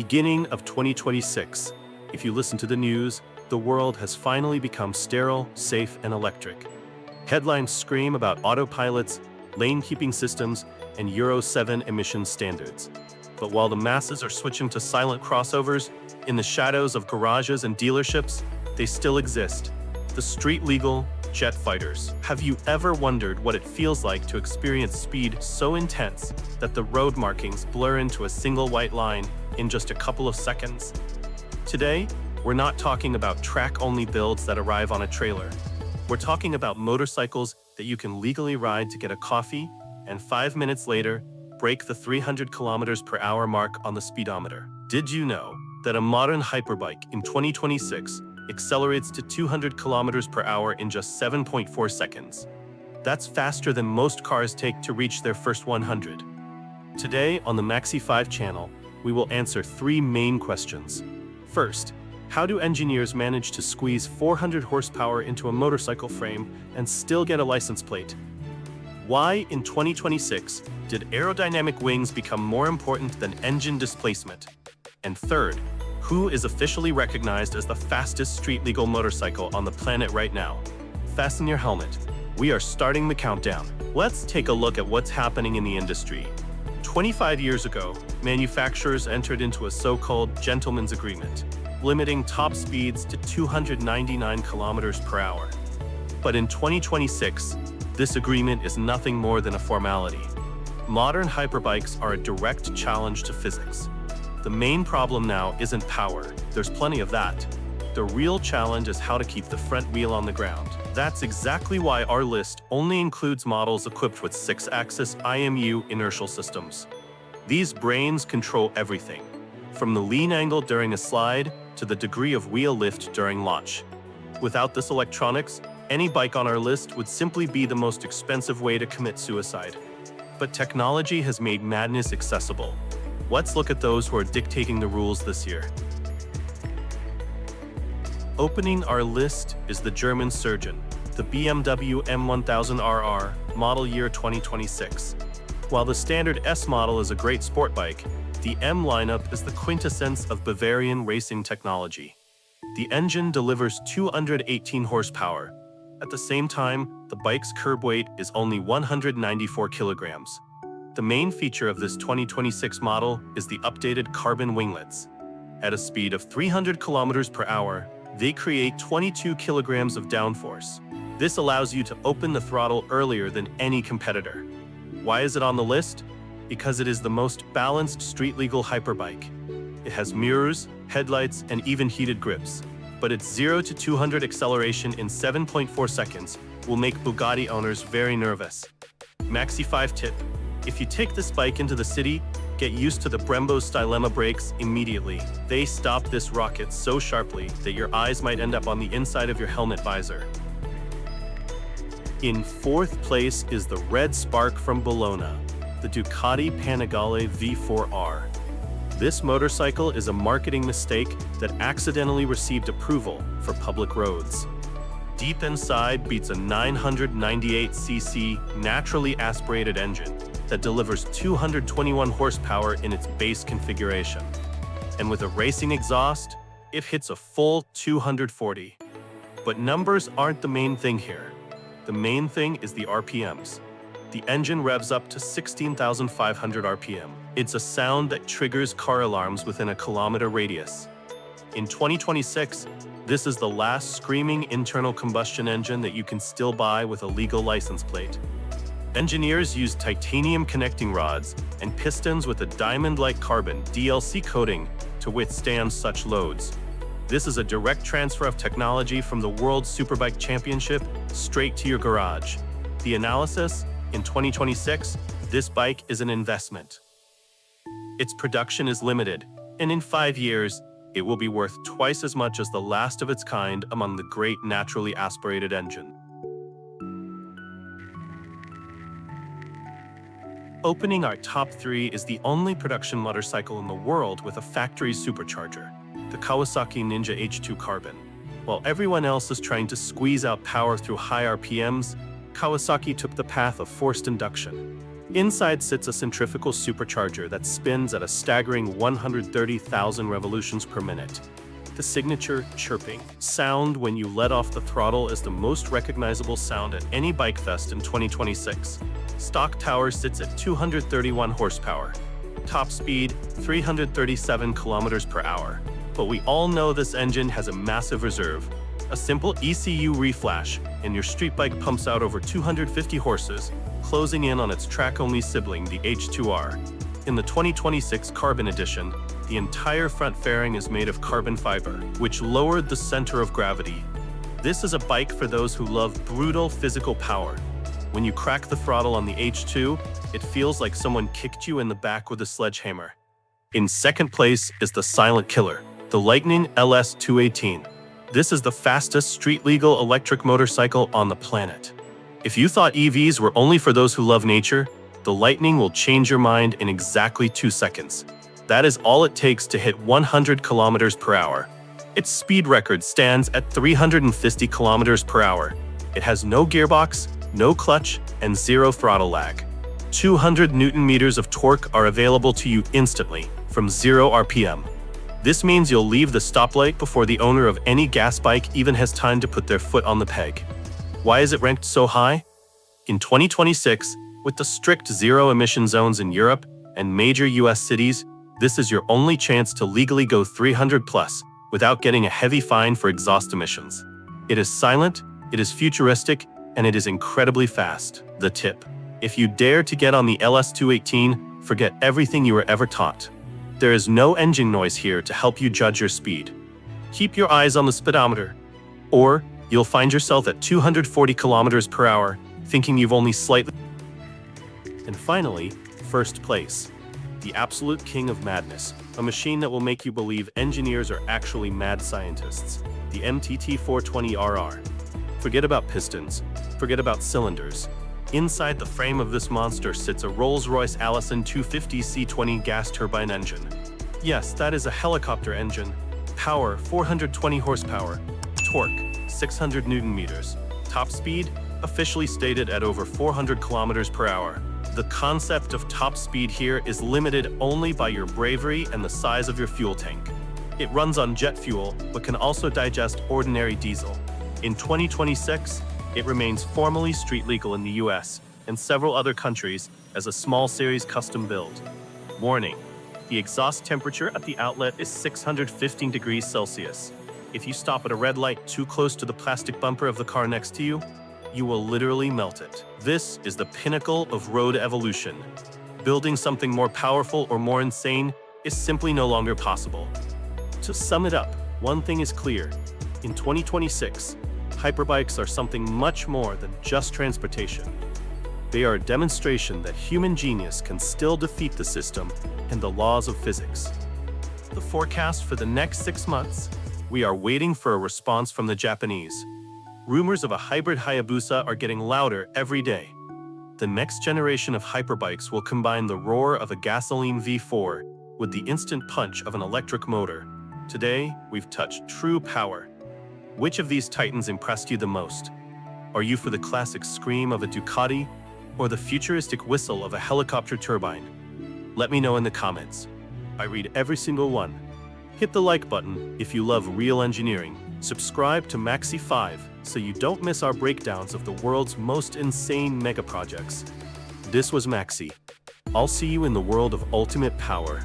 beginning of 2026. If you listen to the news, the world has finally become sterile, safe, and electric. Headlines scream about autopilots, lane-keeping systems, and Euro 7 emission standards. But while the masses are switching to silent crossovers, in the shadows of garages and dealerships, they still exist. The street-legal jet fighters. Have you ever wondered what it feels like to experience speed so intense that the road markings blur into a single white line in just a couple of seconds? Today, we're not talking about track-only builds that arrive on a trailer. We're talking about motorcycles that you can legally ride to get a coffee and 5 minutes later, break the 300 kilometers per hour mark on the speedometer. Did you know that a modern hyperbike in 2026 accelerates to 200 kilometers per hour in just 7.4 seconds? That's faster than most cars take to reach their first 100. Today on the Maxi 5 channel, we will answer 3 main questions. First, how do engineers manage to squeeze 400 horsepower into a motorcycle frame and still get a license plate? Why, in 2026, did aerodynamic wings become more important than engine displacement? And third, who is officially recognized as the fastest street-legal motorcycle on the planet right now? Fasten your helmet. We are starting the countdown. Let's take a look at what's happening in the industry. 25 years ago, manufacturers entered into a so-called gentleman's agreement, limiting top speeds to 299 kilometers per hour. But in 2026, this agreement is nothing more than a formality. Modern hyperbikes are a direct challenge to physics. The main problem now isn't power. There's plenty of that. The real challenge is how to keep the front wheel on the ground. That's exactly why our list only includes models equipped with 6-axis IMU inertial systems. These brains control everything, from the lean angle during a slide to the degree of wheel lift during launch. Without this electronics, any bike on our list would simply be the most expensive way to commit suicide. But technology has made madness accessible. Let's look at those who are dictating the rules this year. Opening our list is the German Surgeon, the BMW M1000RR, model year 2026. While the standard S model is a great sport bike, the M lineup is the quintessence of Bavarian racing technology. The engine delivers 218 horsepower. At the same time, the bike's curb weight is only 194 kilograms. The main feature of this 2026 model is the updated carbon winglets. At a speed of 300 kilometers per hour, they create 22 kilograms of downforce. This allows you to open the throttle earlier than any competitor. Why is it on the list? Because it is the most balanced street-legal hyperbike. It has mirrors, headlights, and even heated grips. But its 0 to 200 acceleration in 7.4 seconds will make Bugatti owners very nervous. Maxi 5 tip: if you take this bike into the city, get used to the Brembo's Dilemma brakes immediately. They stop this rocket so sharply that your eyes might end up on the inside of your helmet visor. In 4th place is the Red Spark from Bologna, the Ducati Panigale V4 R. This motorcycle is a marketing mistake that accidentally received approval for public roads. Deep inside beats a 998cc naturally aspirated engine that delivers 221 horsepower in its base configuration. And with a racing exhaust, it hits a full 240. But numbers aren't the main thing here. The main thing is the RPMs. The engine revs up to 16,500 RPM. It's a sound that triggers car alarms within a kilometer radius. In 2026, this is the last screaming internal combustion engine that you can still buy with a legal license plate. Engineers use titanium connecting rods and pistons with a diamond-like carbon DLC coating to withstand such loads. This is a direct transfer of technology from the World Superbike Championship straight to your garage. The analysis: in 2026, this bike is an investment. Its production is limited, and in 5 years, it will be worth twice as much as the last of its kind among the great naturally aspirated engine. Opening our top 3 is the only production motorcycle in the world with a factory supercharger, the Kawasaki Ninja H2 Carbon. While everyone else is trying to squeeze out power through high RPMs, Kawasaki took the path of forced induction. Inside sits a centrifugal supercharger that spins at a staggering 130,000 revolutions per minute. The signature chirping sound when you let off the throttle is the most recognizable sound at any bike fest in 2026. Stock tower sits at 231 horsepower. Top speed, 337 kilometers per hour. But we all know this engine has a massive reserve. A simple ECU reflash, and your street bike pumps out over 250 horses, closing in on its track-only sibling, the H2R. In the 2026 Carbon Edition, the entire front fairing is made of carbon fiber, which lowered the center of gravity. This is a bike for those who love brutal physical power. When you crack the throttle on the H2, it feels like someone kicked you in the back with a sledgehammer. In second place is the silent killer, the Lightning LS218. This is the fastest street-legal electric motorcycle on the planet. If you thought EVs were only for those who love nature, the Lightning will change your mind in exactly 2 seconds. That is all it takes to hit 100 kilometers per hour. Its speed record stands at 350 kilometers per hour. It has no gearbox, no clutch, and zero throttle lag. 200 Newton meters of torque are available to you instantly, from 0 RPM. This means you'll leave the stoplight before the owner of any gas bike even has time to put their foot on the peg. Why is it ranked so high? In 2026, with the strict zero-emission zones in Europe and major US cities, this is your only chance to legally go 300 plus without getting a heavy fine for exhaust emissions. It is silent, it is futuristic, and it is incredibly fast. The tip: if you dare to get on the LS218, forget everything you were ever taught. There is no engine noise here to help you judge your speed. Keep your eyes on the speedometer, or you'll find yourself at 240 kilometers per hour, thinking you've only slightly. And finally, first place. The absolute king of madness, a machine that will make you believe engineers are actually mad scientists, the MTT420RR. Forget about pistons, forget about cylinders. Inside the frame of this monster sits a Rolls-Royce Allison 250 C20 gas turbine engine. Yes, that is a helicopter engine. Power, 420 horsepower. Torque, 600 Newton meters. Top speed, officially stated at over 400 kilometers per hour. The concept of top speed here is limited only by your bravery and the size of your fuel tank. It runs on jet fuel, but can also digest ordinary diesel. In 2026, it remains formally street legal in the US and several other countries as a small series custom build. Warning: the exhaust temperature at the outlet is 615 degrees Celsius. If you stop at a red light too close to the plastic bumper of the car next to you, you will literally melt it. This is the pinnacle of road evolution. Building something more powerful or more insane is simply no longer possible. To sum it up, one thing is clear. In 2026, hyperbikes are something much more than just transportation. They are a demonstration that human genius can still defeat the system and the laws of physics. The forecast for the next 6 months? We are waiting for a response from the Japanese. Rumors of a hybrid Hayabusa are getting louder every day. The next generation of hyperbikes will combine the roar of a gasoline V4 with the instant punch of an electric motor. Today, we've touched true power. Which of these titans impressed you the most? Are you for the classic scream of a Ducati or the futuristic whistle of a helicopter turbine? Let me know in the comments. I read every single one. Hit the like button if you love real engineering. Subscribe to Maxi Five so you don't miss our breakdowns of the world's most insane mega projects. This was Maxi. I'll see you in the world of ultimate power.